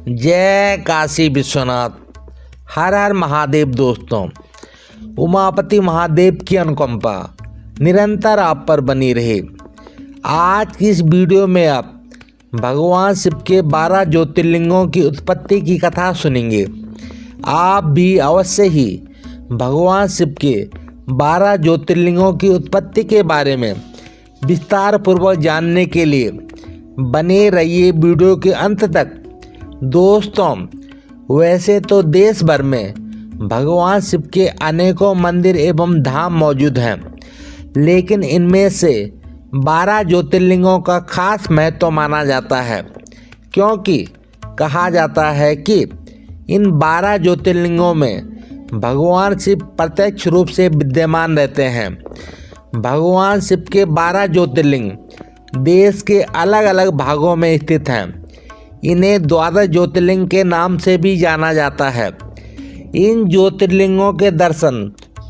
जय काशी विश्वनाथ। हर हर महादेव। दोस्तों, उमापति महादेव की अनुकंपा निरंतर आप पर बनी रहे। आज की इस वीडियो में आप भगवान शिव के 12 ज्योतिर्लिंगों की उत्पत्ति की कथा सुनेंगे। आप भी अवश्य ही भगवान शिव के 12 ज्योतिर्लिंगों की उत्पत्ति के बारे में विस्तार पूर्वक जानने के लिए बने रहिए वीडियो के अंत तक। दोस्तों, वैसे तो देश भर में भगवान शिव के अनेकों मंदिर एवं धाम मौजूद हैं, लेकिन इनमें से 12 ज्योतिर्लिंगों का खास महत्व माना जाता है, क्योंकि कहा जाता है कि इन 12 ज्योतिर्लिंगों में भगवान शिव प्रत्यक्ष रूप से विद्यमान रहते हैं। भगवान शिव के 12 ज्योतिर्लिंग देश के अलग अलग भागों में स्थित हैं। इन्हें 12 ज्योतिर्लिंग के नाम से भी जाना जाता है। इन ज्योतिर्लिंगों के दर्शन,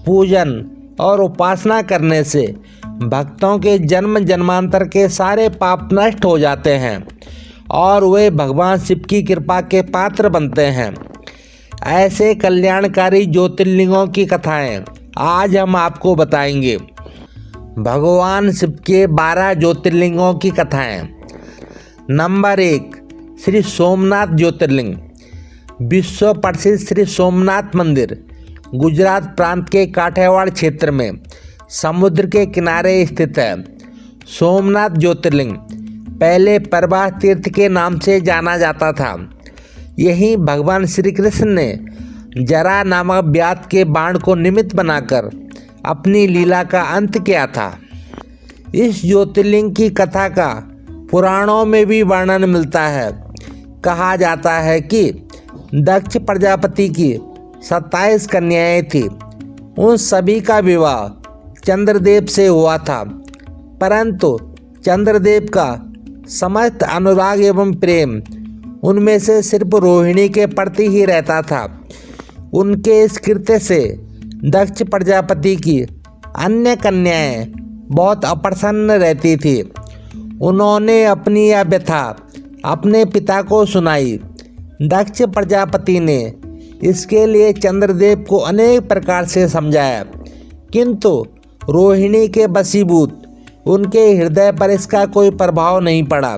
पूजन और उपासना करने से भक्तों के जन्म जन्मांतर के सारे पाप नष्ट हो जाते हैं और वे भगवान शिव की कृपा के पात्र बनते हैं। ऐसे कल्याणकारी ज्योतिर्लिंगों की कथाएं आज हम आपको बताएंगे। भगवान शिव के 12 ज्योतिर्लिंगों की कथाएं। नंबर 1, श्री सोमनाथ ज्योतिर्लिंग। विश्व प्रसिद्ध श्री सोमनाथ मंदिर गुजरात प्रांत के काठियावाड़ क्षेत्र में समुद्र के किनारे स्थित है। सोमनाथ ज्योतिर्लिंग पहले प्रभास तीर्थ के नाम से जाना जाता था। यहीं भगवान श्री कृष्ण ने जरा नामक व्याध के बाण को निमित्त बनाकर अपनी लीला का अंत किया था। इस ज्योतिर्लिंग की कथा का पुराणों में भी वर्णन मिलता है। कहा जाता है कि दक्ष प्रजापति की 27 कन्याएं थीं। उन सभी का विवाह चंद्रदेव से हुआ था, परंतु चंद्रदेव का समस्त अनुराग एवं प्रेम उनमें से सिर्फ रोहिणी के प्रति ही रहता था। उनके इस कृत्य से दक्ष प्रजापति की अन्य कन्याएं बहुत अप्रसन्न रहती थी। उन्होंने अपनी यह व्यथा अपने पिता को सुनाई। दक्ष प्रजापति ने इसके लिए चंद्रदेव को अनेक प्रकार से समझाया, किंतु रोहिणी के वशीभूत उनके हृदय पर इसका कोई प्रभाव नहीं पड़ा।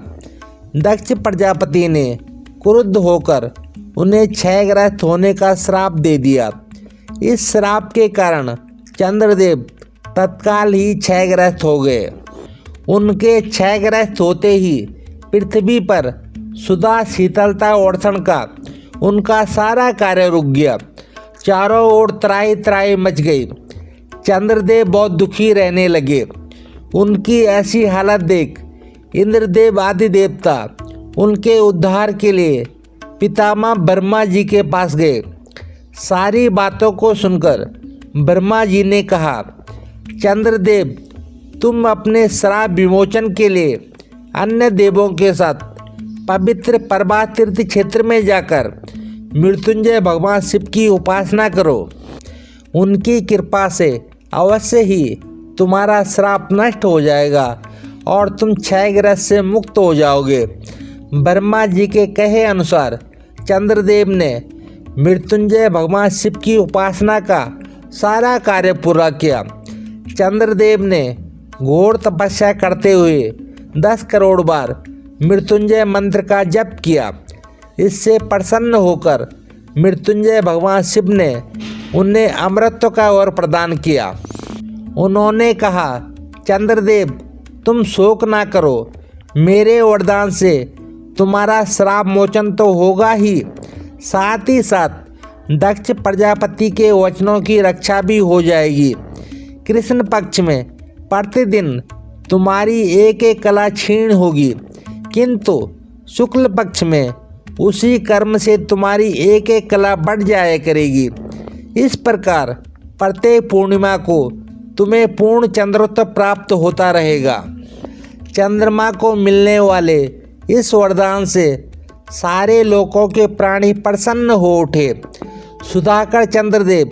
दक्ष प्रजापति ने क्रुद्ध होकर उन्हें क्षयग्रस्त होने का श्राप दे दिया। इस श्राप के कारण चंद्रदेव तत्काल ही क्षयग्रस्त हो गए। उनके क्षयग्रस्त होते ही पृथ्वी पर सुधा शीतलता वर्षण का उनका सारा कार्य रुक गया। चारों ओर त्राही त्राही मच गई। चंद्रदेव बहुत दुखी रहने लगे। उनकी ऐसी हालत देख इंद्रदेव आदि देवता उनके उद्धार के लिए पितामह ब्रह्मा जी के पास गए। सारी बातों को सुनकर ब्रह्मा जी ने कहा, चंद्रदेव, तुम अपने श्राप विमोचन के लिए अन्य देवों के साथ पवित्र प्रभास तीर्थ क्षेत्र में जाकर मृत्युंजय भगवान शिव की उपासना करो। उनकी कृपा से अवश्य ही तुम्हारा श्राप नष्ट हो जाएगा और तुम क्षयग्रस्त से मुक्त हो जाओगे। ब्रह्मा जी के कहे अनुसार चंद्रदेव ने मृत्युंजय भगवान शिव की उपासना का सारा कार्य पूरा किया। चंद्रदेव ने घोर तपस्या करते हुए 10 करोड़ बार मृत्युंजय मंत्र का जप किया। इससे प्रसन्न होकर मृत्युंजय भगवान शिव ने उन्हें अमृत का वर प्रदान किया। उन्होंने कहा, चंद्रदेव, तुम शोक ना करो। मेरे वरदान से तुम्हारा श्राप मोचन तो होगा ही, साथ ही साथ दक्ष प्रजापति के वचनों की रक्षा भी हो जाएगी। कृष्ण पक्ष में प्रतिदिन तुम्हारी एक एक कला क्षीण होगी, किंतु शुक्ल पक्ष में उसी कर्म से तुम्हारी एक एक कला बढ़ जाया करेगी। इस प्रकार प्रत्येक पूर्णिमा को तुम्हें पूर्ण चंद्रोत्सव प्राप्त होता रहेगा। चंद्रमा को मिलने वाले इस वरदान से सारे लोकों के प्राणी प्रसन्न हो उठे। सुधाकर चंद्रदेव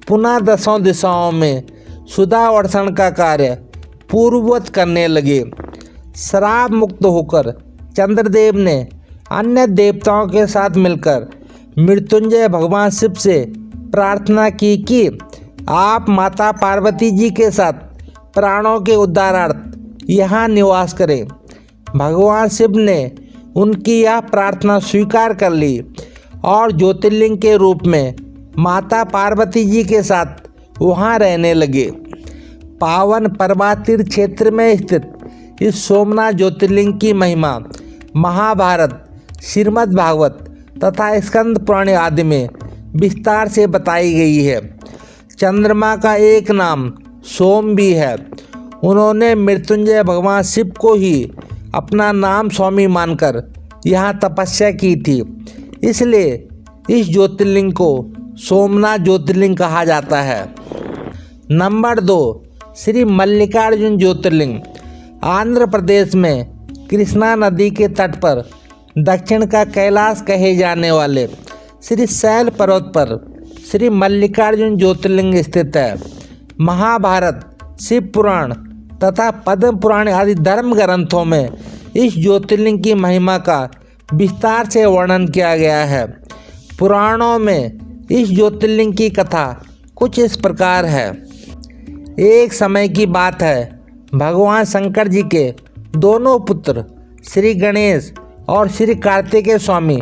पुनः 10 दिशाओं में सुधा वर्षण का कार्य पूर्ववत करने लगे। श्राप मुक्त होकर चंद्रदेव ने अन्य देवताओं के साथ मिलकर मृत्युंजय भगवान शिव से प्रार्थना की कि आप माता पार्वती जी के साथ प्राणों के उद्धारार्थ यहाँ निवास करें। भगवान शिव ने उनकी यह प्रार्थना स्वीकार कर ली और ज्योतिर्लिंग के रूप में माता पार्वती जी के साथ वहाँ रहने लगे। पावन पर्वतीय क्षेत्र में स्थित इस सोमनाथ ज्योतिर्लिंग की महिमा महाभारत, श्रीमद् भागवत तथा स्कंद पुराण आदि में विस्तार से बताई गई है। चंद्रमा का एक नाम सोम भी है। उन्होंने मृत्युंजय भगवान शिव को ही अपना नाम स्वामी मानकर यहाँ तपस्या की थी, इसलिए इस ज्योतिर्लिंग को सोमनाथ ज्योतिर्लिंग कहा जाता है। नंबर 2, श्री मल्लिकार्जुन ज्योतिर्लिंग। आंध्र प्रदेश में कृष्णा नदी के तट पर दक्षिण का कैलाश कहे जाने वाले श्री शैल पर्वत पर श्री मल्लिकार्जुन ज्योतिर्लिंग स्थित है। महाभारत, शिव पुराण तथा पद्म पुराण आदि धर्म ग्रंथों में इस ज्योतिर्लिंग की महिमा का विस्तार से वर्णन किया गया है। पुराणों में इस ज्योतिर्लिंग की कथा कुछ इस प्रकार है। एक समय की बात है, भगवान शंकर जी के दोनों पुत्र श्री गणेश और श्री कार्तिकेय स्वामी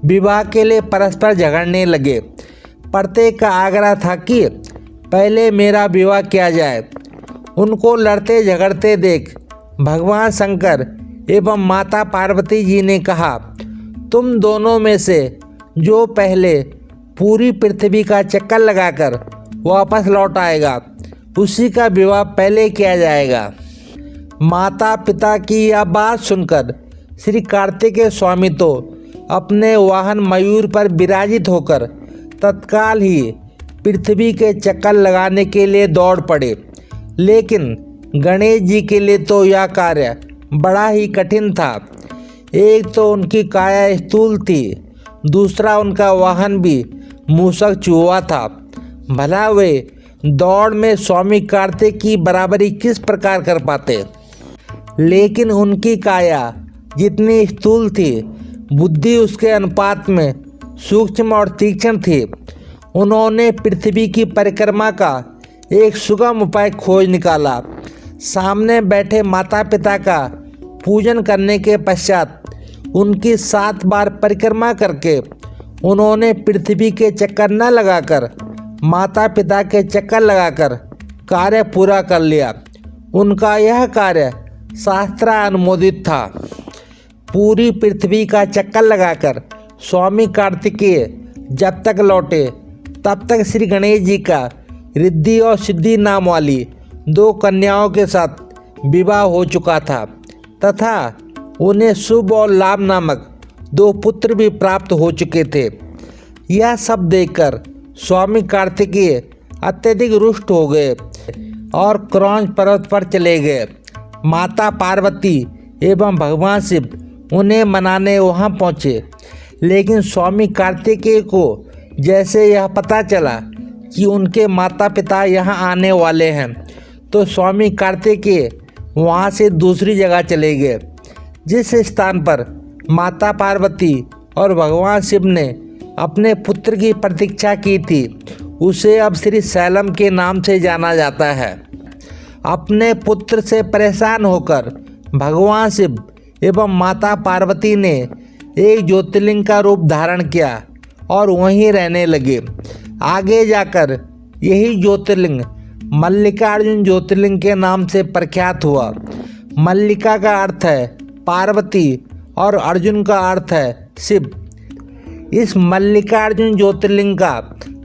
विवाह के लिए परस्पर झगड़ने लगे। प्रत्येक का आग्रह था कि पहले मेरा विवाह किया जाए। उनको लड़ते झगड़ते देख भगवान शंकर एवं माता पार्वती जी ने कहा, तुम दोनों में से जो पहले पूरी पृथ्वी का चक्कर लगाकर वापस लौट आएगा उसी का विवाह पहले किया जाएगा। माता पिता की यह बात सुनकर श्री कार्तिकेय स्वामी तो अपने वाहन मयूर पर विराजित होकर तत्काल ही पृथ्वी के चक्कर लगाने के लिए दौड़ पड़े। लेकिन गणेश जी के लिए तो यह कार्य बड़ा ही कठिन था। एक तो उनकी काया स्थूल थी, दूसरा उनका वाहन भी मूषक चूहा था। भला वे दौड़ में स्वामी कार्तिक की बराबरी किस प्रकार कर पाते। लेकिन उनकी काया जितनी स्थूल थी, बुद्धि उसके अनुपात में सूक्ष्म और तीक्ष्ण थी। उन्होंने पृथ्वी की परिक्रमा का एक सुगम उपाय खोज निकाला। सामने बैठे माता पिता का पूजन करने के पश्चात उनकी 7 बार परिक्रमा करके उन्होंने पृथ्वी के चक्कर न लगाकर माता पिता के चक्कर लगाकर कार्य पूरा कर लिया। उनका यह कार्य शास्त्रानुमोदित था। पूरी पृथ्वी का चक्कर लगाकर स्वामी कार्तिकेय जब तक लौटे तब तक श्री गणेश जी का रिद्धि और सिद्धि नाम वाली 2 कन्याओं के साथ विवाह हो चुका था तथा उन्हें शुभ और लाभ नामक 2 पुत्र भी प्राप्त हो चुके थे। यह सब देखकर स्वामी कार्तिकेय अत्यधिक रुष्ट हो गए और क्रौंच पर्वत पर चले गए। माता पार्वती एवं भगवान शिव उन्हें मनाने वहां पहुंचे। लेकिन स्वामी कार्तिकेय को जैसे यह पता चला कि उनके माता पिता यहां आने वाले हैं तो स्वामी कार्तिकेय वहां से दूसरी जगह चले गए। जिस स्थान पर माता पार्वती और भगवान शिव ने अपने पुत्र की प्रतीक्षा की थी उसे अब श्री शैलम के नाम से जाना जाता है। अपने पुत्र से परेशान होकर भगवान शिव एवं माता पार्वती ने एक ज्योतिर्लिंग का रूप धारण किया और वहीं रहने लगे। आगे जाकर यही ज्योतिर्लिंग मल्लिकार्जुन ज्योतिर्लिंग के नाम से प्रख्यात हुआ। मल्लिका का अर्थ है पार्वती और अर्जुन का अर्थ है शिव। इस मल्लिकार्जुन ज्योतिर्लिंग का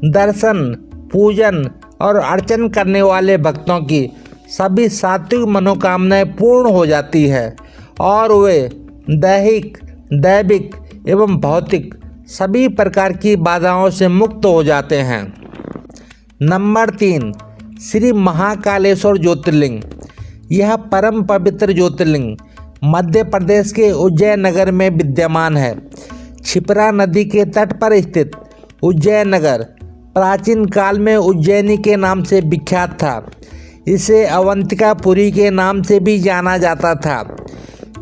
दर्शन, पूजन और अर्चन करने वाले भक्तों की सभी सात्विक मनोकामनाएं पूर्ण हो जाती है और वे दैहिक, दैविक एवं भौतिक सभी प्रकार की बाधाओं से मुक्त हो जाते हैं। नंबर 3, श्री महाकालेश्वर ज्योतिर्लिंग। यह परम पवित्र ज्योतिर्लिंग मध्य प्रदेश के उज्जैन नगर में विद्यमान है। क्षिप्रा नदी के तट पर स्थित उज्जैन नगर प्राचीन काल में उज्जैनी के नाम से विख्यात था। इसे अवंतिकापुरी के नाम से भी जाना जाता था।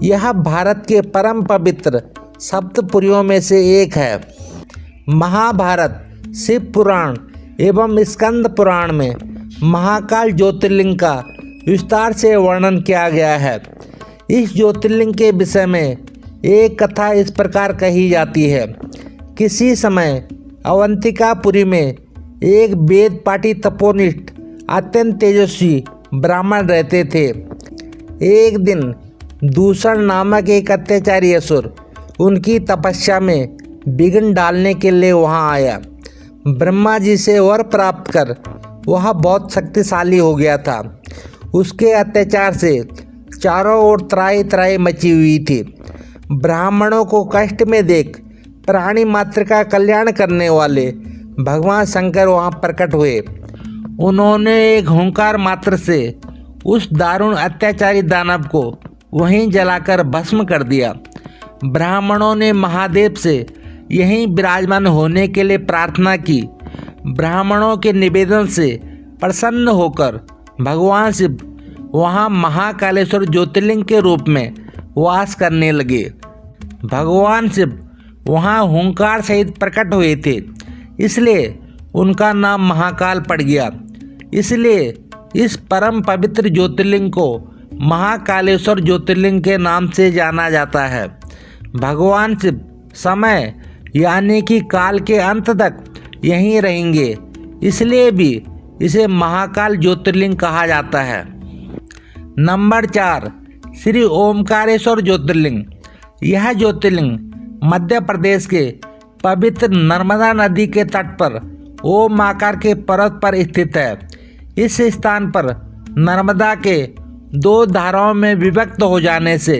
यह भारत के परम पवित्र सप्तपुरियों में से एक है। महाभारत, शिव पुराण एवं स्कंद पुराण में महाकाल ज्योतिर्लिंग का विस्तार से वर्णन किया गया है। इस ज्योतिर्लिंग के विषय में एक कथा इस प्रकार कही जाती है। किसी समय अवंतिकापुरी में एक वेद पाठी तपोनिष्ठ अत्यंत तेजस्वी ब्राह्मण रहते थे। एक दिन दूषण नामक एक अत्याचारी असुर उनकी तपस्या में विघ्न डालने के लिए वहां आया। ब्रह्मा जी से वर प्राप्त कर वह बहुत शक्तिशाली हो गया था। उसके अत्याचार से चारों ओर त्राही त्राही मची हुई थी। ब्राह्मणों को कष्ट में देख प्राणी मात्र का कल्याण करने वाले भगवान शंकर वहां प्रकट हुए। उन्होंने एक हुंकार मात्र से उस दारुण अत्याचारी दानव को वहीं जलाकर भस्म कर दिया। ब्राह्मणों ने महादेव से यहीं विराजमान होने के लिए प्रार्थना की। ब्राह्मणों के निवेदन से प्रसन्न होकर भगवान शिव वहां महाकालेश्वर ज्योतिर्लिंग के रूप में वास करने लगे। भगवान शिव वहां हुंकार सहित प्रकट हुए थे, इसलिए उनका नाम महाकाल पड़ गया। इसलिए इस परम पवित्र ज्योतिर्लिंग को महाकालेश्वर ज्योतिर्लिंग के नाम से जाना जाता है। भगवान शिव समय यानी कि काल के अंत तक यहीं रहेंगे, इसलिए भी इसे महाकाल ज्योतिर्लिंग कहा जाता है। नंबर 4, श्री ओमकारेश्वर ज्योतिर्लिंग। यह ज्योतिर्लिंग मध्य प्रदेश के पवित्र नर्मदा नदी के तट पर ओम आकार के पर्वत पर स्थित है। इस स्थान पर नर्मदा के 2 धाराओं में विभक्त हो जाने से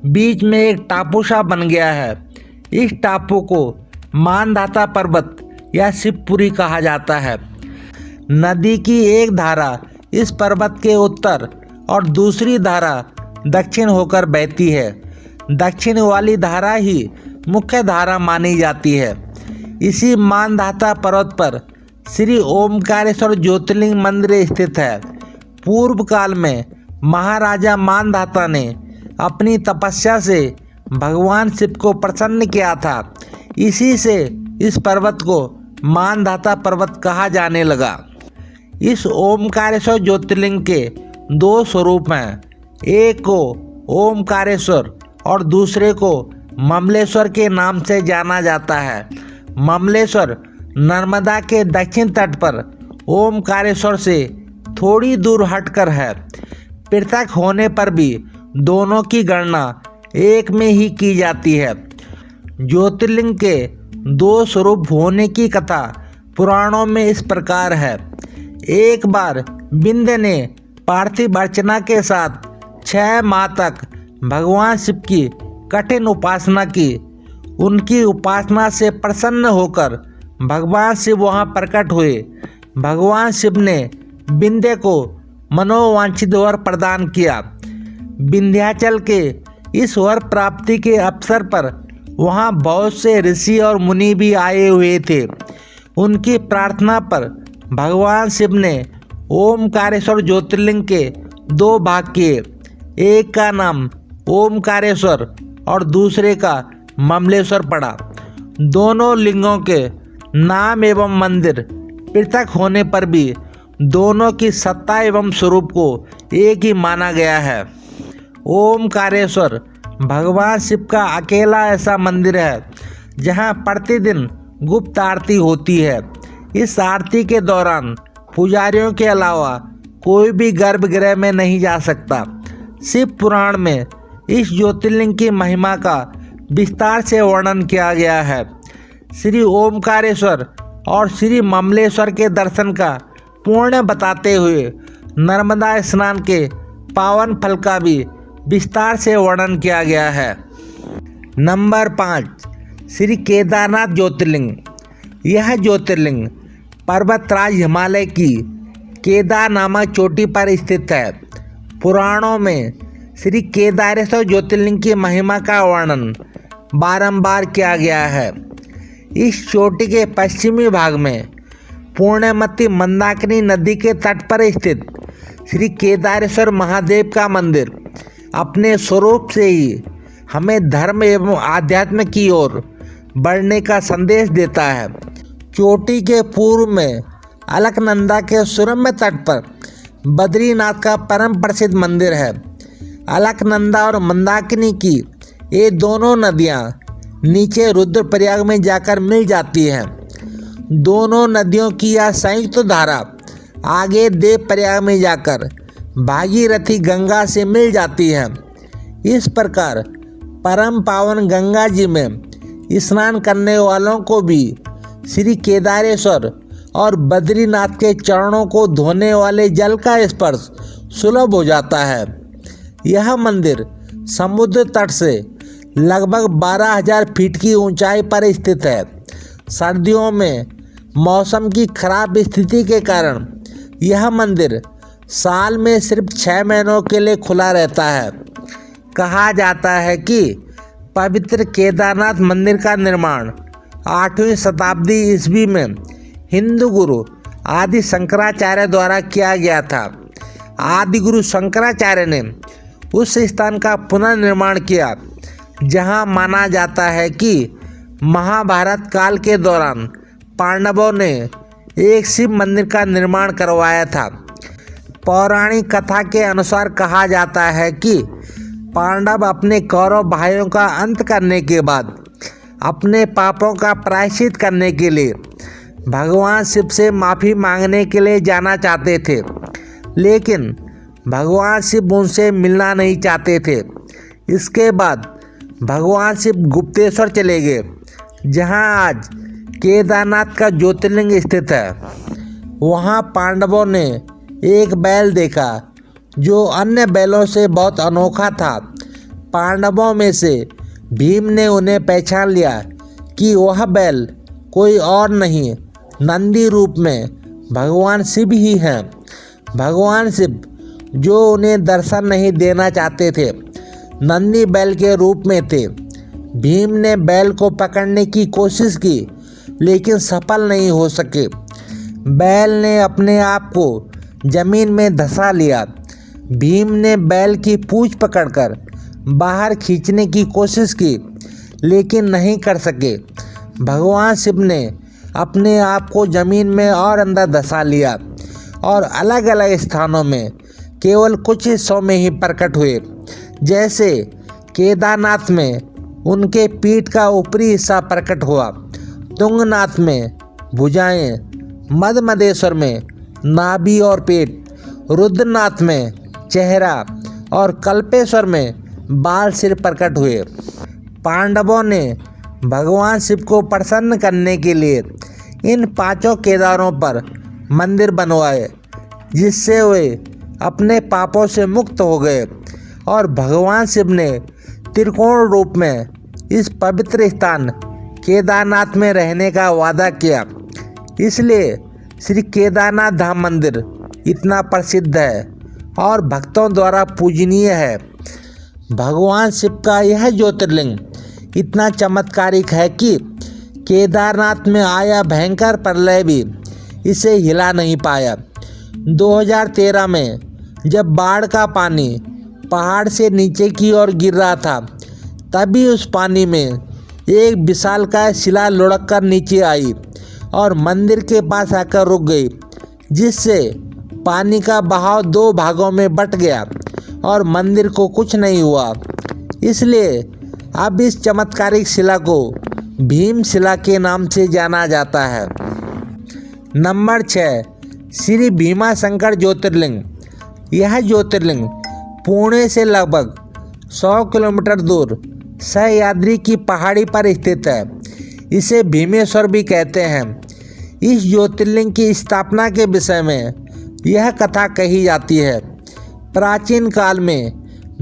बीच में एक टापू सा बन गया है। इस टापू को मानधाता पर्वत या शिवपुरी कहा जाता है। नदी की एक धारा इस पर्वत के उत्तर और दूसरी धारा दक्षिण होकर बहती है। दक्षिण वाली धारा ही मुख्य धारा मानी जाती है। इसी मानधाता पर्वत पर श्री ओमकारेश्वर ज्योतिर्लिंग मंदिर स्थित है। पूर्व काल में महाराजा मानधाता ने अपनी तपस्या से भगवान शिव को प्रसन्न किया था। इसी से इस पर्वत को मानधाता पर्वत कहा जाने लगा। इस ओमकारेश्वर ज्योतिर्लिंग के 2 स्वरूप हैं। एक को ओमकारेश्वर और दूसरे को ममलेश्वर के नाम से जाना जाता है। ममलेश्वर नर्मदा के दक्षिण तट पर ओमकारेश्वर से थोड़ी दूर हटकर है। पृथक होने पर भी दोनों की गणना एक में ही की जाती है। ज्योतिर्लिंग के 2 स्वरूप होने की कथा पुराणों में इस प्रकार है। एक बार विंध्य ने पार्थिव अर्चना के साथ 6 माह तक भगवान शिव की कठिन उपासना की। उनकी उपासना से प्रसन्न होकर भगवान शिव वहाँ प्रकट हुए। भगवान शिव ने विंध्य को मनोवांछित वर प्रदान किया। विंध्याचल के इस वर प्राप्ति के अवसर पर वहाँ बहुत से ऋषि और मुनि भी आए हुए थे। उनकी प्रार्थना पर भगवान शिव ने ओमकारेश्वर ज्योतिर्लिंग के 2 भाग किए। एक का नाम ओमकारेश्वर और दूसरे का ममलेश्वर पड़ा। दोनों लिंगों के नाम एवं मंदिर पृथक होने पर भी दोनों की सत्ता एवं स्वरूप को एक ही माना गया है। ओमकारेश्वर भगवान शिव का अकेला ऐसा मंदिर है जहां प्रतिदिन गुप्त आरती होती है। इस आरती के दौरान पुजारियों के अलावा कोई भी गर्भगृह में नहीं जा सकता। शिव पुराण में इस ज्योतिर्लिंग की महिमा का विस्तार से वर्णन किया गया है। श्री ओमकारेश्वर और श्री ममलेश्वर के दर्शन का पुण्य बताते हुए नर्मदा स्नान के पावन फल का भी विस्तार से वर्णन किया गया है। नंबर 5, श्री केदारनाथ ज्योतिर्लिंग। यह ज्योतिर्लिंग पर्वतराज हिमालय की केदार नामक चोटी पर स्थित है। पुराणों में श्री केदारेश्वर ज्योतिर्लिंग की महिमा का वर्णन बारंबार किया गया है। इस चोटी के पश्चिमी भाग में पूर्णमती मंदाकिनी नदी के तट पर स्थित श्री केदारेश्वर महादेव का मंदिर अपने स्वरूप से ही हमें धर्म एवं आध्यात्म की ओर बढ़ने का संदेश देता है। चोटी के पूर्व में अलकनंदा के सुरम्य तट पर बद्रीनाथ का परम प्रसिद्ध मंदिर है। अलकनंदा और मंदाकिनी की ये दोनों नदियाँ नीचे रुद्रप्रयाग में जाकर मिल जाती हैं। दोनों नदियों की यह संयुक्त धारा आगे देवप्रयाग में जाकर भागीरथी गंगा से मिल जाती है। इस प्रकार परम पावन गंगा जी में स्नान करने वालों को भी श्री केदारेश्वर और बद्रीनाथ के चरणों को धोने वाले जल का स्पर्श सुलभ हो जाता है। यह मंदिर समुद्र तट से लगभग 12,000 फीट की ऊंचाई पर स्थित है। सर्दियों में मौसम की खराब स्थिति के कारण यह मंदिर साल में सिर्फ 6 महीनों के लिए खुला रहता है। कहा जाता है कि पवित्र केदारनाथ मंदिर का निर्माण 8वीं शताब्दी ईस्वी में हिंदू गुरु आदि शंकराचार्य द्वारा किया गया था। आदि गुरु शंकराचार्य ने उस स्थान का पुनर्निर्माण किया जहां माना जाता है कि महाभारत काल के दौरान पांडवों ने एक शिव मंदिर का निर्माण करवाया था। पौराणिक कथा के अनुसार कहा जाता है कि पांडव अपने कौरव भाइयों का अंत करने के बाद अपने पापों का प्रायश्चित करने के लिए भगवान शिव से माफ़ी मांगने के लिए जाना चाहते थे, लेकिन भगवान शिव उनसे मिलना नहीं चाहते थे। इसके बाद भगवान शिव गुप्तेश्वर चले गए, जहां आज केदारनाथ का ज्योतिर्लिंग स्थित है। वहां पांडवों ने एक बैल देखा जो अन्य बैलों से बहुत अनोखा था। पांडवों में से भीम ने उन्हें पहचान लिया कि वह बैल कोई और नहीं, नंदी रूप में भगवान शिव ही हैं। भगवान शिव जो उन्हें दर्शन नहीं देना चाहते थे, नंदी बैल के रूप में थे। भीम ने बैल को पकड़ने की कोशिश की, लेकिन सफल नहीं हो सके। बैल ने अपने आप को जमीन में धंसा लिया। भीम ने बैल की पूंछ पकड़कर बाहर खींचने की कोशिश की, लेकिन नहीं कर सके। भगवान शिव ने अपने आप को जमीन में और अंदर धंसा लिया और अलग अलग स्थानों में केवल कुछ हिस्सों में ही प्रकट हुए। जैसे केदारनाथ में उनके पीठ का ऊपरी हिस्सा प्रकट हुआ, तुंगनाथ में भुजाएं, मदमदेश्वर में नाभि और पेट, रुद्रनाथ में चेहरा और कल्पेश्वर में बाल सिर प्रकट हुए। पांडवों ने भगवान शिव को प्रसन्न करने के लिए इन 5 केदारों पर मंदिर बनवाए, जिससे वे अपने पापों से मुक्त हो गए और भगवान शिव ने त्रिकोण रूप में इस पवित्र स्थान केदारनाथ में रहने का वादा किया। इसलिए श्री केदारनाथ धाम मंदिर इतना प्रसिद्ध है और भक्तों द्वारा पूजनीय है। भगवान शिव का यह ज्योतिर्लिंग इतना चमत्कारिक है कि केदारनाथ में आया भयंकर प्रलय भी इसे हिला नहीं पाया। 2013 में जब बाढ़ का पानी पहाड़ से नीचे की ओर गिर रहा था, तभी उस पानी में एक विशालकाय शिला लुढ़क कर नीचे आई और मंदिर के पास आकर रुक गई, जिससे पानी का बहाव 2 भागों में बंट गया और मंदिर को कुछ नहीं हुआ। इसलिए अब इस चमत्कारिक शिला को भीम शिला के नाम से जाना जाता है। नंबर 6, श्री भीमा शंकर ज्योतिर्लिंग। यह ज्योतिर्लिंग पुणे से लगभग 100 किलोमीटर दूर सह्याद्री की पहाड़ी पर स्थित है। इसे भीमेश्वर भी कहते हैं। इस ज्योतिर्लिंग की स्थापना के विषय में यह कथा कही जाती है। प्राचीन काल में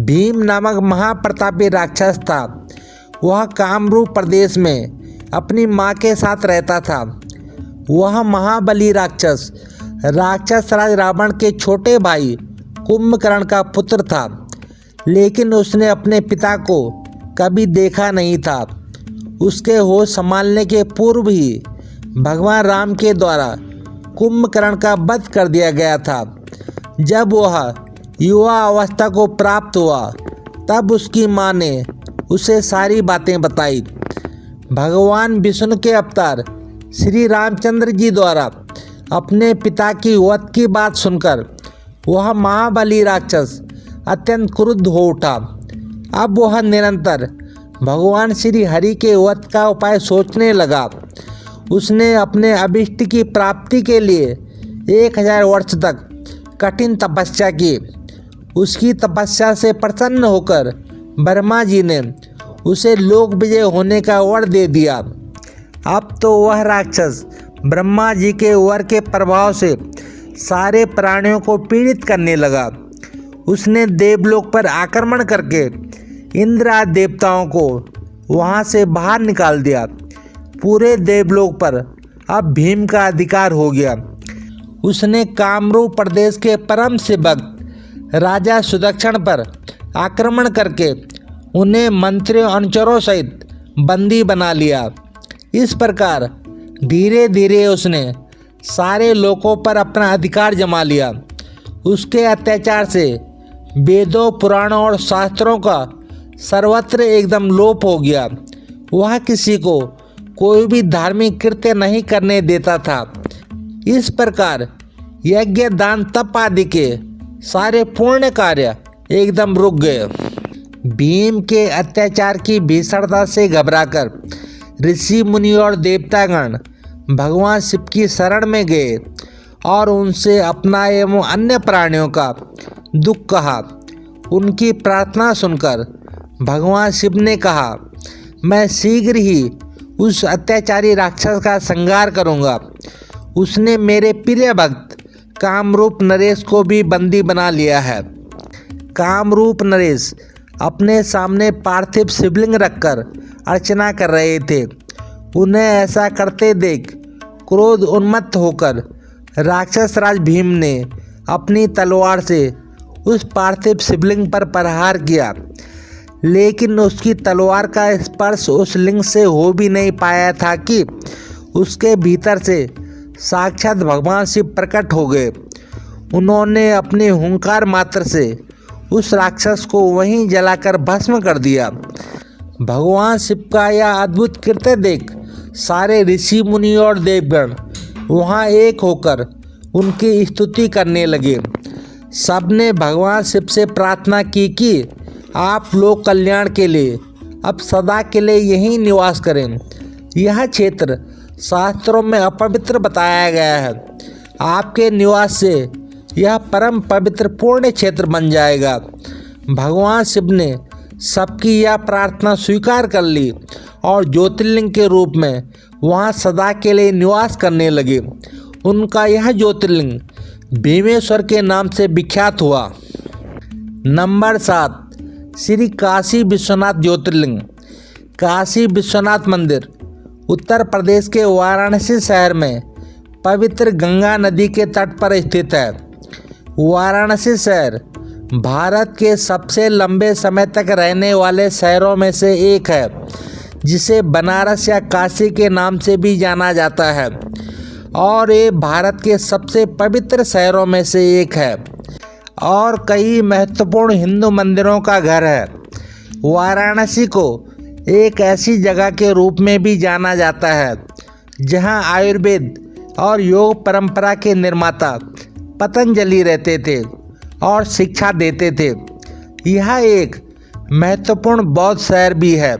भीम नामक महाप्रतापी राक्षस था। वह कामरूप प्रदेश में अपनी माँ के साथ रहता था। वह महाबली राक्षस राज रावण के छोटे भाई कुंभकर्ण का पुत्र था, लेकिन उसने अपने पिता को कभी देखा नहीं था। उसके होश संभालने के पूर्व ही भगवान राम के द्वारा कुंभकर्ण का वध कर दिया गया था। जब वह युवा अवस्था को प्राप्त हुआ, तब उसकी माँ ने उसे सारी बातें बताई। भगवान विष्णु के अवतार श्री रामचंद्र जी द्वारा अपने पिता की वध की बात सुनकर वह महाबली राक्षस अत्यंत क्रुद्ध हो उठा। अब वह निरंतर भगवान श्री हरि के वध का उपाय सोचने लगा। उसने अपने अभिष्ट की प्राप्ति के लिए 1000 वर्ष तक कठिन तपस्या की। उसकी तपस्या से प्रसन्न होकर ब्रह्मा जी ने उसे लोक विजय होने का वर दे दिया। अब तो वह राक्षस ब्रह्मा जी के वर के प्रभाव से सारे प्राणियों को पीड़ित करने लगा। उसने देवलोक पर आक्रमण करके इंद्र आदि देवताओं को वहां से बाहर निकाल दिया। पूरे देवलोक पर अब भीम का अधिकार हो गया। उसने कामरूप प्रदेश के परम सेवक राजा सुदक्षिण पर आक्रमण करके उन्हें मंत्रियों अनुचरों सहित बंदी बना लिया। इस प्रकार धीरे धीरे उसने सारे लोकों पर अपना अधिकार जमा लिया। उसके अत्याचार से वेदों, पुराणों और शास्त्रों का सर्वत्र एकदम लोप हो गया। वह किसी को कोई भी धार्मिक कृत्य नहीं करने देता था। इस प्रकार यज्ञ, दान, तप आदि के सारे पुण्य कार्य एकदम रुक गए। भीम के अत्याचार की भीषणता से घबराकर ऋषि मुनि और देवतागण भगवान शिव की शरण में गए और उनसे अपना एवं अन्य प्राणियों का दुख कहा। उनकी प्रार्थना सुनकर भगवान शिव ने कहा, मैं शीघ्र ही उस अत्याचारी राक्षस का संहार करूंगा। उसने मेरे प्रिय भक्त कामरूप नरेश को भी बंदी बना लिया है। कामरूप नरेश अपने सामने पार्थिव शिवलिंग रखकर अर्चना कर रहे थे। उन्हें ऐसा करते देख क्रोध उन्मत्त होकर राक्षस राज भीम ने अपनी तलवार से उस पार्थिव शिवलिंग पर प्रहार किया, लेकिन उसकी तलवार का स्पर्श उस लिंग से हो भी नहीं पाया था कि उसके भीतर से साक्षात भगवान शिव प्रकट हो गए। उन्होंने अपने हुंकार मात्र से उस राक्षस को वहीं जलाकर भस्म कर दिया। भगवान शिव का यह अद्भुत कृत्य देख सारे ऋषि मुनि और देवगण वहां एक होकर उनकी स्तुति करने लगे। सबने भगवान शिव से प्रार्थना की कि आप लोक कल्याण के लिए अब सदा के लिए यहीं निवास करें। यह क्षेत्र शास्त्रों में अपवित्र बताया गया है। आपके निवास से यह परम पवित्र पूर्ण क्षेत्र बन जाएगा। भगवान शिव ने सबकी यह प्रार्थना स्वीकार कर ली और ज्योतिर्लिंग के रूप में वहां सदा के लिए निवास करने लगे। उनका यह ज्योतिर्लिंग भीमेश्वर के नाम से विख्यात हुआ। नंबर 7, श्री काशी विश्वनाथ ज्योतिर्लिंग। काशी विश्वनाथ मंदिर उत्तर प्रदेश के वाराणसी शहर में पवित्र गंगा नदी के तट पर स्थित है। वाराणसी शहर भारत के सबसे लंबे समय तक रहने वाले शहरों में से एक है, जिसे बनारस या काशी के नाम से भी जाना जाता है, और ये भारत के सबसे पवित्र शहरों में से एक है और कई महत्वपूर्ण हिंदू मंदिरों का घर है। वाराणसी को एक ऐसी जगह के रूप में भी जाना जाता है जहां आयुर्वेद और योग परंपरा के निर्माता पतंजलि रहते थे और शिक्षा देते थे। यह एक महत्वपूर्ण बौद्ध शहर भी है,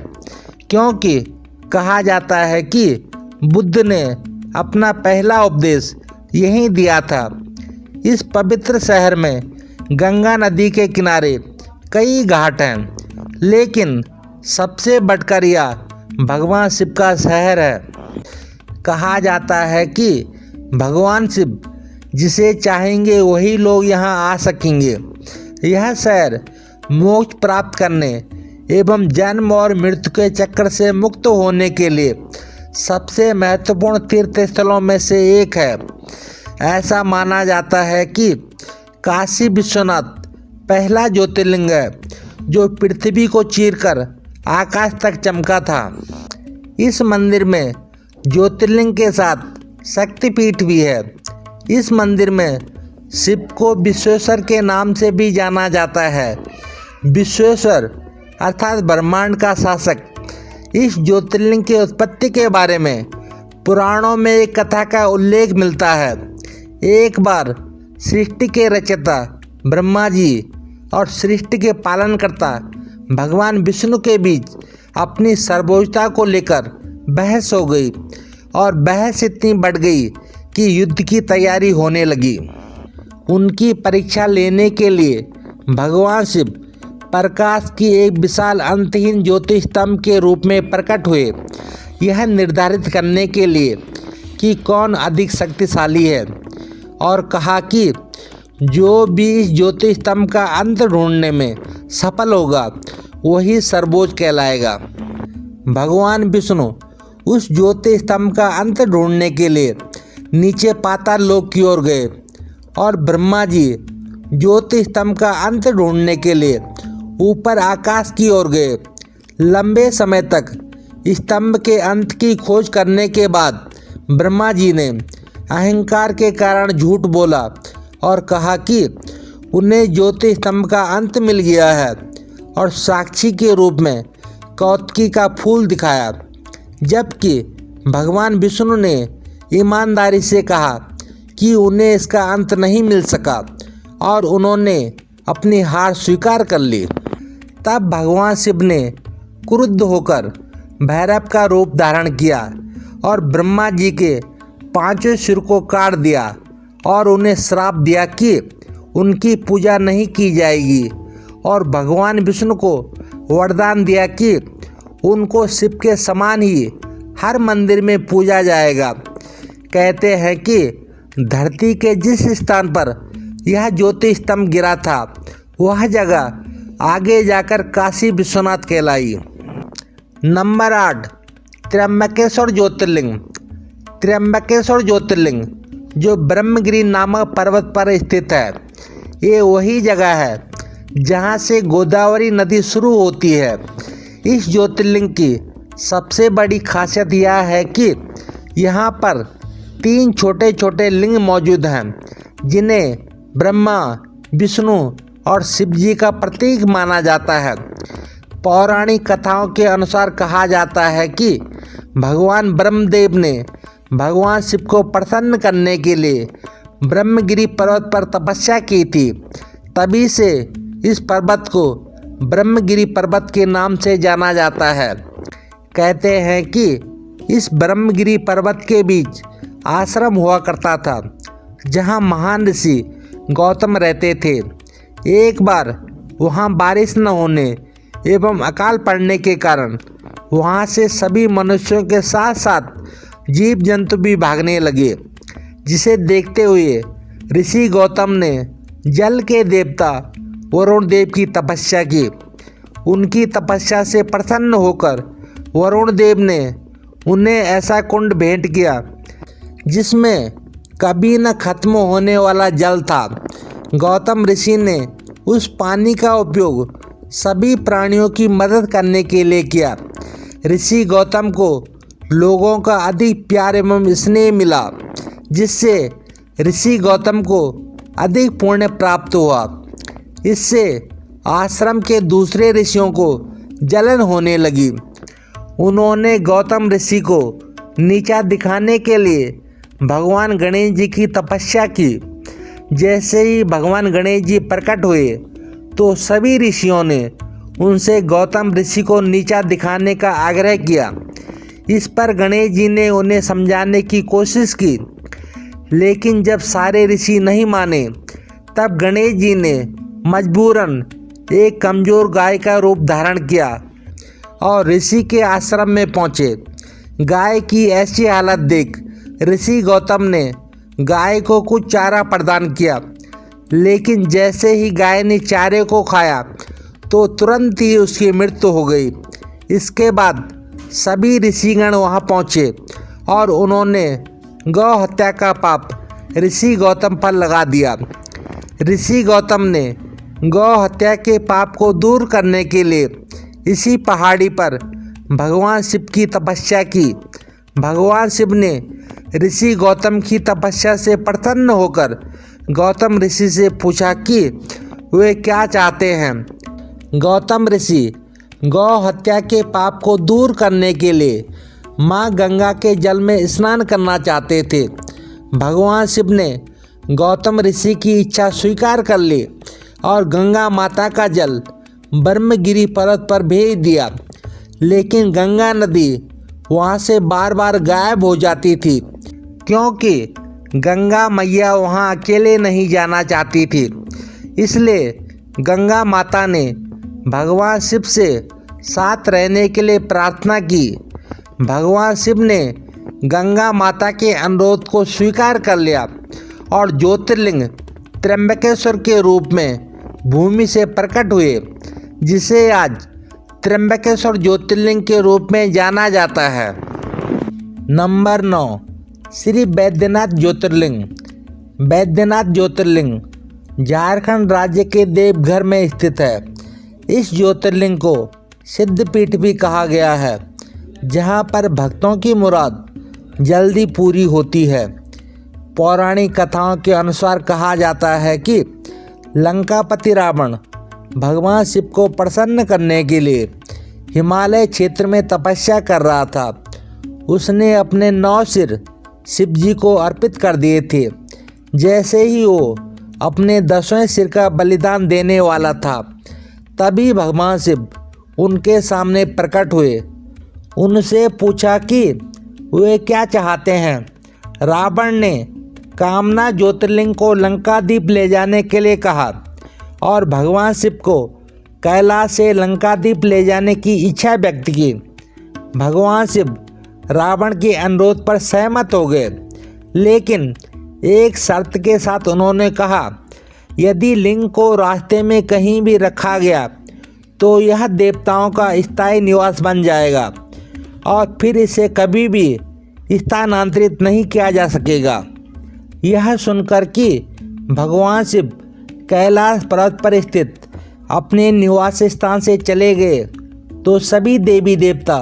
क्योंकि कहा जाता है कि बुद्ध ने अपना पहला उपदेश यहीं दिया था। इस पवित्र शहर में गंगा नदी के किनारे कई घाट हैं, लेकिन सबसे बढ़कर यह भगवान शिव का शहर है। कहा जाता है कि भगवान शिव जिसे चाहेंगे वही लोग यहाँ आ सकेंगे। यह शहर मोक्ष प्राप्त करने एवं जन्म और मृत्यु के चक्र से मुक्त होने के लिए सबसे महत्वपूर्ण तीर्थ स्थलों में से एक है। ऐसा माना जाता है कि काशी विश्वनाथ पहला ज्योतिर्लिंग है जो पृथ्वी को चीरकर आकाश तक चमका था। इस मंदिर में ज्योतिर्लिंग के साथ शक्तिपीठ भी है। इस मंदिर में शिव को विश्वेश्वर के नाम से भी जाना जाता है। विश्वेश्वर अर्थात ब्रह्मांड का शासक। इस ज्योतिर्लिंग की उत्पत्ति के बारे में पुराणों में एक कथा का उल्लेख मिलता है। एक बार सृष्टि के रचयिता ब्रह्मा जी और सृष्टि के पालनकर्ता भगवान विष्णु के बीच अपनी सर्वोच्चता को लेकर बहस हो गई और बहस इतनी बढ़ गई कि युद्ध की तैयारी होने लगी। उनकी परीक्षा लेने के लिए भगवान शिव प्रकाश की एक विशाल अंतहीन ज्योति स्तंभ के रूप में प्रकट हुए, यह निर्धारित करने के लिए कि कौन अधिक शक्तिशाली है, और कहा कि जो भी इस ज्योति स्तंभ का अंत ढूंढने में सफल होगा वही सर्वोच्च कहलाएगा। भगवान विष्णु उस ज्योति स्तंभ का अंत ढूंढने के लिए नीचे पाताल लोक की ओर गए और ब्रह्मा जी ज्योति स्तंभ का अंत ढूंढने के लिए ऊपर आकाश की ओर गए। लंबे समय तक स्तंभ के अंत की खोज करने के बाद ब्रह्मा जी ने अहंकार के कारण झूठ बोला और कहा कि उन्हें ज्योति स्तंभ का अंत मिल गया है और साक्षी के रूप में कौतकी का फूल दिखाया, जबकि भगवान विष्णु ने ईमानदारी से कहा कि उन्हें इसका अंत नहीं मिल सका और उन्होंने अपनी हार स्वीकार कर ली। तब भगवान शिव ने क्रुद्ध होकर भैरव का रूप धारण किया और ब्रह्मा जी के पांचों सिर को काट दिया और उन्हें श्राप दिया कि उनकी पूजा नहीं की जाएगी, और भगवान विष्णु को वरदान दिया कि उनको शिव के समान ही हर मंदिर में पूजा जाएगा। कहते हैं कि धरती के जिस स्थान पर यह ज्योति स्तंभ गिरा था वह जगह आगे जाकर काशी विश्वनाथ कहलाई। नंबर 8, त्र्यंबकेश्वर ज्योतिर्लिंग। त्र्यंबकेश्वर ज्योतिर्लिंग जो ब्रह्मगिरी नामक पर्वत पर स्थित है, ये वही जगह है जहाँ से गोदावरी नदी शुरू होती है। इस ज्योतिर्लिंग की सबसे बड़ी खासियत यह है कि यहाँ पर 3 छोटे छोटे लिंग मौजूद हैं, जिन्हें ब्रह्मा, विष्णु और शिव जी का प्रतीक माना जाता है। पौराणिक कथाओं के अनुसार कहा जाता है कि भगवान ब्रह्मदेव ने भगवान शिव को प्रसन्न करने के लिए ब्रह्मगिरी पर्वत पर तपस्या की थी। तभी से इस पर्वत को ब्रह्मगिरी पर्वत के नाम से जाना जाता है। कहते हैं कि इस ब्रह्मगिरी पर्वत के बीच आश्रम हुआ करता था, जहाँ महान ऋषि गौतम रहते थे। एक बार वहाँ बारिश न होने एवं अकाल पड़ने के कारण वहाँ से सभी मनुष्यों के साथ साथ जीव जंतु भी भागने लगे, जिसे देखते हुए ऋषि गौतम ने जल के देवता वरुण देव की तपस्या की। उनकी तपस्या से प्रसन्न होकर वरुण देव ने उन्हें ऐसा कुंड भेंट किया जिसमें कभी न खत्म होने वाला जल था। गौतम ऋषि ने उस पानी का उपयोग सभी प्राणियों की मदद करने के लिए किया। ऋषि गौतम को लोगों का अधिक प्यार एवं स्नेह मिला, जिससे ऋषि गौतम को अधिक पुण्य प्राप्त हुआ। इससे आश्रम के दूसरे ऋषियों को जलन होने लगी। उन्होंने गौतम ऋषि को नीचा दिखाने के लिए भगवान गणेश जी की तपस्या की। जैसे ही भगवान गणेश जी प्रकट हुए तो सभी ऋषियों ने उनसे गौतम ऋषि को नीचा दिखाने का आग्रह किया। इस पर गणेश जी ने उन्हें समझाने की कोशिश की, लेकिन जब सारे ऋषि नहीं माने तब गणेश जी ने मजबूरन एक कमज़ोर गाय का रूप धारण किया और ऋषि के आश्रम में पहुँचे। गाय की ऐसी हालत देख ऋषि गौतम ने गाय को कुछ चारा प्रदान किया, लेकिन जैसे ही गाय ने चारे को खाया तो तुरंत ही उसकी मृत्यु हो गई। इसके बाद सभी ऋषिगण वहां पहुंचे और उन्होंने गौ हत्या का पाप ऋषि गौतम पर लगा दिया। ऋषि गौतम ने गौ हत्या के पाप को दूर करने के लिए इसी पहाड़ी पर भगवान शिव की तपस्या की। भगवान शिव ने ऋषि गौतम की तपस्या से प्रसन्न होकर गौतम ऋषि से पूछा कि वे क्या चाहते हैं। गौतम ऋषि गौ हत्या के पाप को दूर करने के लिए माँ गंगा के जल में स्नान करना चाहते थे। भगवान शिव ने गौतम ऋषि की इच्छा स्वीकार कर ली और गंगा माता का जल ब्रह्मगिरी पर्वत पर भेज दिया, लेकिन गंगा नदी वहाँ से बार बार गायब हो जाती थी, क्योंकि गंगा मैया वहाँ अकेले नहीं जाना चाहती थी। इसलिए गंगा माता ने भगवान शिव से साथ रहने के लिए प्रार्थना की। भगवान शिव ने गंगा माता के अनुरोध को स्वीकार कर लिया और ज्योतिर्लिंग त्र्यंबकेश्वर के रूप में भूमि से प्रकट हुए, जिसे आज त्र्यंबकेश्वर ज्योतिर्लिंग के रूप में जाना जाता है। नंबर 9, श्री बैद्यनाथ ज्योतिर्लिंग। बैद्यनाथ ज्योतिर्लिंग झारखंड राज्य के देवघर में स्थित है। इस ज्योतिर्लिंग को सिद्धपीठ भी कहा गया है, जहां पर भक्तों की मुराद जल्दी पूरी होती है। पौराणिक कथाओं के अनुसार कहा जाता है कि लंकापति रावण भगवान शिव को प्रसन्न करने के लिए हिमालय क्षेत्र में तपस्या कर रहा था। उसने अपने 9 सिर शिव जी को अर्पित कर दिए थे। जैसे ही वो अपने 10वें सिर का बलिदान देने वाला था, तभी भगवान शिव उनके सामने प्रकट हुए। उनसे पूछा कि वे क्या चाहते हैं। रावण ने कामना ज्योतिर्लिंग को लंकादीप ले जाने के लिए कहा और भगवान शिव को कैलाश से लंकादीप ले जाने की इच्छा व्यक्त की। भगवान शिव रावण के अनुरोध पर सहमत हो गए, लेकिन एक शर्त के साथ उन्होंने कहा, यदि लिंग को रास्ते में कहीं भी रखा गया तो यह देवताओं का स्थायी निवास बन जाएगा और फिर इसे कभी भी स्थानांतरित नहीं किया जा सकेगा। यह सुनकर कि भगवान शिव कैलाश पर्वत पर स्थित अपने निवास स्थान से चले गए तो सभी देवी देवता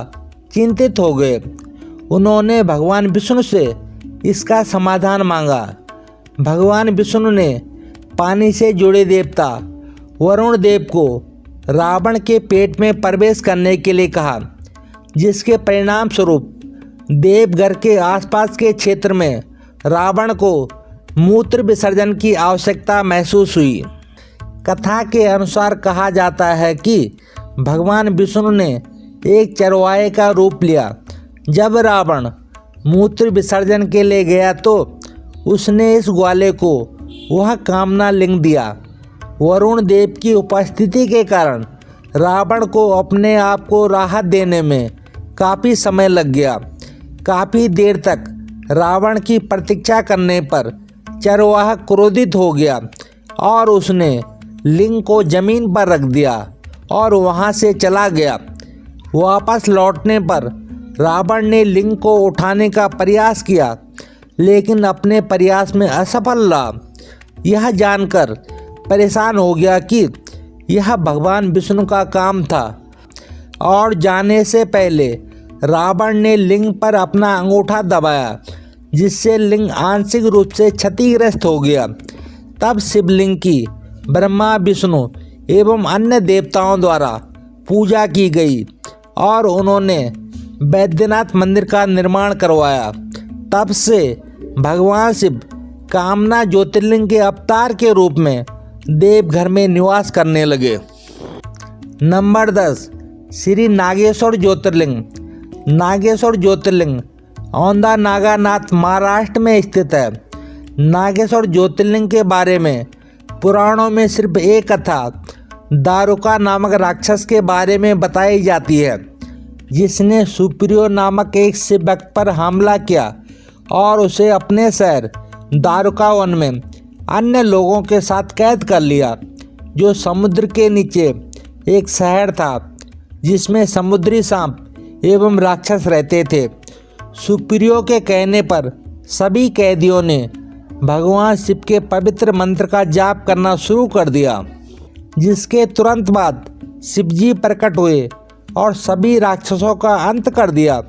चिंतित हो गए। उन्होंने भगवान विष्णु से इसका समाधान मांगा। भगवान विष्णु ने पानी से जुड़े देवता वरुण देव को रावण के पेट में प्रवेश करने के लिए कहा, जिसके परिणाम स्वरूप देवघर के आसपास के क्षेत्र में रावण को मूत्र विसर्जन की आवश्यकता महसूस हुई। कथा के अनुसार कहा जाता है कि भगवान विष्णु ने एक चरवाहे का रूप लिया। जब रावण मूत्र विसर्जन के लिए गया तो उसने इस ग्वाले को वह कामना लिंग दिया। वरुण देव की उपस्थिति के कारण रावण को अपने आप को राहत देने में काफ़ी समय लग गया। काफ़ी देर तक रावण की प्रतीक्षा करने पर चरवाहा क्रोधित हो गया और उसने लिंग को जमीन पर रख दिया और वहां से चला गया। वापस लौटने पर रावण ने लिंग को उठाने का प्रयास किया, लेकिन अपने प्रयास में असफल रहा। यह जानकर परेशान हो गया कि यह भगवान विष्णु का काम था और जाने से पहले रावण ने लिंग पर अपना अंगूठा दबाया, जिससे लिंग आंशिक रूप से क्षतिग्रस्त हो गया। तब शिवलिंग की ब्रह्मा विष्णु एवं अन्य देवताओं द्वारा पूजा की गई और उन्होंने बैद्यनाथ मंदिर का निर्माण करवाया। तब से भगवान शिव कामना ज्योतिर्लिंग के अवतार के रूप में देवघर में निवास करने लगे। नंबर 10, श्री नागेश्वर ज्योतिर्लिंग। नागेश्वर ज्योतिर्लिंग औंधा नागानाथ महाराष्ट्र में स्थित है। नागेश्वर ज्योतिर्लिंग के बारे में पुराणों में सिर्फ एक कथा दारुका नामक राक्षस के बारे में बताई जाती है, जिसने सुप्रियो नामक एक शिव भक्त पर हमला किया और उसे अपने शहर दारुका वन में अन्य लोगों के साथ कैद कर लिया, जो समुद्र के नीचे एक शहर था जिसमें समुद्री सांप एवं राक्षस रहते थे। सुप्रियो के कहने पर सभी कैदियों ने भगवान शिव के पवित्र मंत्र का जाप करना शुरू कर दिया, जिसके तुरंत बाद शिवजी प्रकट हुए और सभी राक्षसों का अंत कर दिया।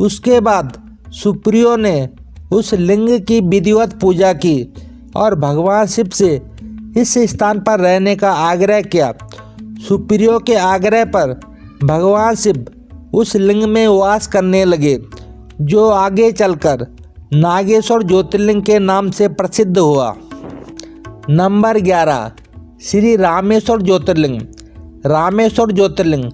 उसके बाद सुप्रियो ने उस लिंग की विधिवत पूजा की और भगवान शिव से इस स्थान पर रहने का आग्रह किया। सुप्रियो के आग्रह पर भगवान शिव उस लिंग में वास करने लगे जो आगे चलकर नागेश्वर ज्योतिर्लिंग के नाम से प्रसिद्ध हुआ। नंबर 11, श्री रामेश्वर ज्योतिर्लिंग। रामेश्वर ज्योतिर्लिंग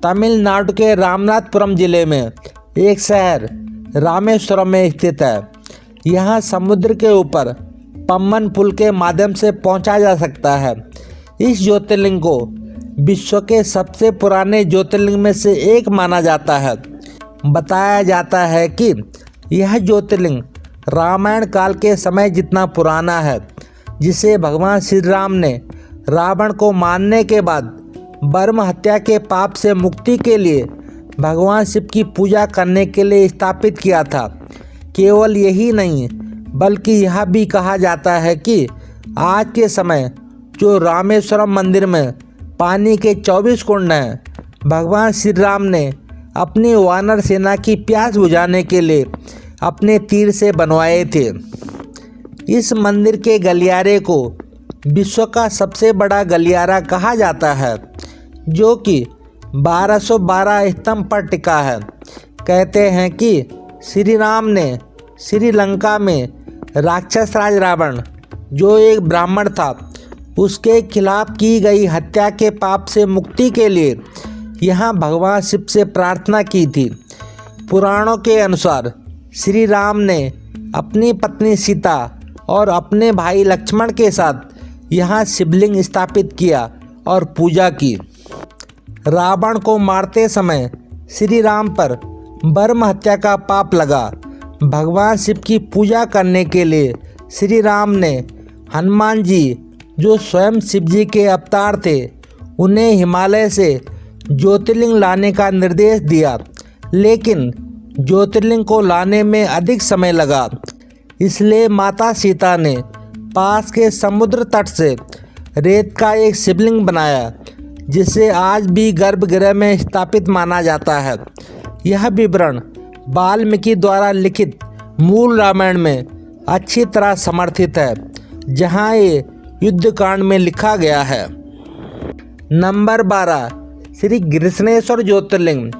तमिलनाडु के रामनाथपुरम जिले में एक शहर रामेश्वरम में स्थित है। यहाँ समुद्र के ऊपर पम्बन पुल के माध्यम से पहुँचा जा सकता है। इस ज्योतिर्लिंग को विश्व के सबसे पुराने ज्योतिर्लिंग में से एक माना जाता है। बताया जाता है कि यह ज्योतिर्लिंग रामायण काल के समय जितना पुराना है, जिसे भगवान श्री राम ने रावण को मारने के बाद ब्रह्म हत्या के पाप से मुक्ति के लिए भगवान शिव की पूजा करने के लिए स्थापित किया था। केवल यही नहीं, बल्कि यह भी कहा जाता है कि आज के समय जो रामेश्वरम मंदिर में पानी के 24 कुंड हैं, भगवान श्री राम ने अपनी वानर सेना की प्यास बुझाने के लिए अपने तीर से बनवाए थे। इस मंदिर के गलियारे को विश्व का सबसे बड़ा गलियारा कहा जाता है, जो कि 1212 स्तंभ पर टिका है। कहते हैं कि श्री राम ने श्रीलंका में राक्षस राज रावण, जो एक ब्राह्मण था, उसके खिलाफ की गई हत्या के पाप से मुक्ति के लिए यहाँ भगवान शिव से प्रार्थना की थी। पुराणों के अनुसार श्री राम ने अपनी पत्नी सीता और अपने भाई लक्ष्मण के साथ यहाँ शिवलिंग स्थापित किया और पूजा की। रावण को मारते समय श्री राम पर ब्रह्म हत्या का पाप लगा। भगवान शिव की पूजा करने के लिए श्री राम ने हनुमान जी, जो स्वयं शिव जी के अवतार थे, उन्हें हिमालय से ज्योतिर्लिंग लाने का निर्देश दिया, लेकिन ज्योतिर्लिंग को लाने में अधिक समय लगा। इसलिए माता सीता ने पास के समुद्र तट से रेत का एक शिवलिंग बनाया, जिसे आज भी गर्भगृह में स्थापित माना जाता है। यह विवरण वाल्मीकि द्वारा लिखित मूल रामायण में अच्छी तरह समर्थित है, जहाँ ये युद्धकांड में लिखा गया है। नंबर 12, श्री गृष्णेश्वर ज्योतिर्लिंग।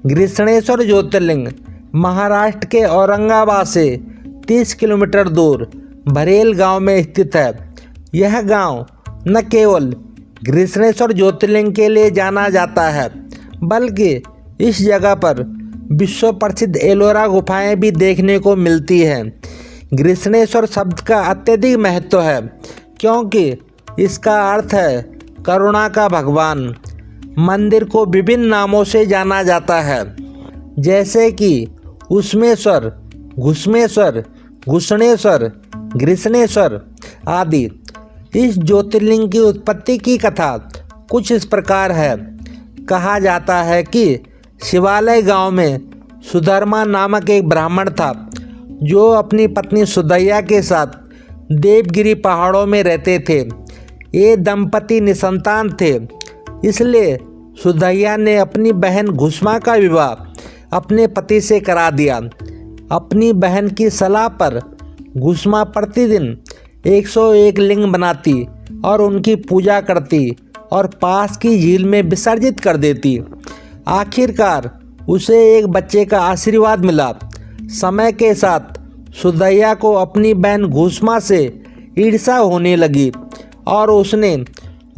गृष्णेश्वर ज्योतिर्लिंग महाराष्ट्र के औरंगाबाद से 30 किलोमीटर दूर भरेल गांव में स्थित है। यह गांव न केवल गृष्णेश्वर ज्योतिर्लिंग के लिए जाना जाता है, बल्कि इस जगह पर विश्व प्रसिद्ध एलोरा गुफाएं भी देखने को मिलती हैं। गृष्णेश्वर शब्द का अत्यधिक महत्व है, क्योंकि इसका अर्थ है करुणा का भगवान। मंदिर को विभिन्न नामों से जाना जाता है, जैसे कि उष्मेश्वर, घुष्मेश्वर, घुष्णेश्वर, गृष्णेश्वर आदि। इस ज्योतिर्लिंग की उत्पत्ति की कथा कुछ इस प्रकार है। कहा जाता है कि शिवालय गांव में सुधर्मा नामक एक ब्राह्मण था, जो अपनी पत्नी सुदैया के साथ देवगिरी पहाड़ों में रहते थे। ये दंपति निसंतान थे, इसलिए सुदैया ने अपनी बहन घुष्मा का विवाह अपने पति से करा दिया। अपनी बहन की सलाह पर घुष्मा प्रतिदिन 101 लिंग बनाती और उनकी पूजा करती और पास की झील में विसर्जित कर देती। आखिरकार उसे एक बच्चे का आशीर्वाद मिला। समय के साथ सुदैया को अपनी बहन घुष्मा से ईर्ष्या होने लगी और उसने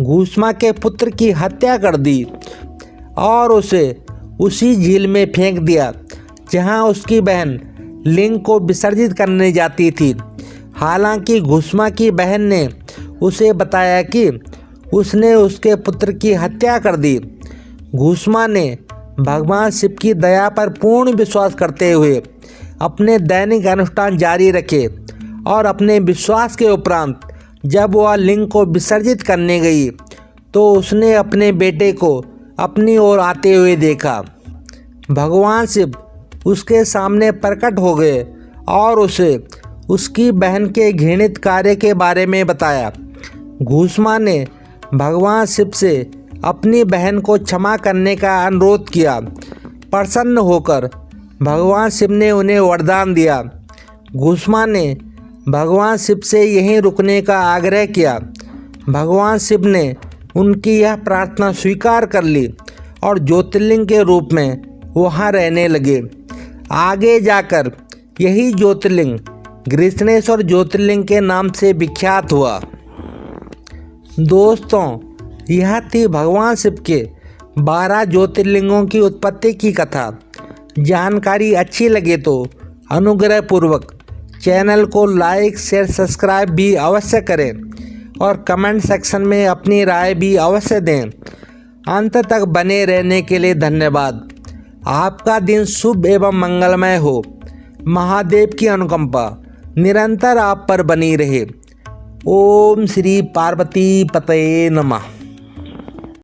घुष्मा के पुत्र की हत्या कर दी और उसे उसी झील में फेंक दिया जहां उसकी बहन लिंग को विसर्जित करने जाती थी। हालांकि घुष्मा की बहन ने उसे बताया कि उसने उसके पुत्र की हत्या कर दी। घुष्मा ने भगवान शिव की दया पर पूर्ण विश्वास करते हुए अपने दैनिक अनुष्ठान जारी रखे और अपने विश्वास के उपरांत जब वह लिंग को विसर्जित करने गई तो उसने अपने बेटे को अपनी ओर आते हुए देखा। भगवान शिव उसके सामने प्रकट हो गए और उसे उसकी बहन के घृणित कार्य के बारे में बताया। घुष्मा ने भगवान शिव से अपनी बहन को क्षमा करने का अनुरोध किया। प्रसन्न होकर भगवान शिव ने उन्हें वरदान दिया। घुष्मा ने भगवान शिव से यहीं रुकने का आग्रह किया। भगवान शिव ने उनकी यह प्रार्थना स्वीकार कर ली और ज्योतिर्लिंग के रूप में वहाँ रहने लगे। आगे जाकर यही ज्योतिर्लिंग गृष्णेश्वर ज्योतिर्लिंग के नाम से विख्यात हुआ। दोस्तों, यह थी भगवान शिव के 12 ज्योतिर्लिंगों की उत्पत्ति की कथा। जानकारी अच्छी लगे तो अनुग्रहपूर्वक चैनल को लाइक शेयर सब्सक्राइब भी अवश्य करें और कमेंट सेक्शन में अपनी राय भी अवश्य दें। अंत तक बने रहने के लिए धन्यवाद। आपका दिन शुभ एवं मंगलमय हो। महादेव की अनुकंपा निरंतर आप पर बनी रहे। ओम श्री पार्वती पतये नमः।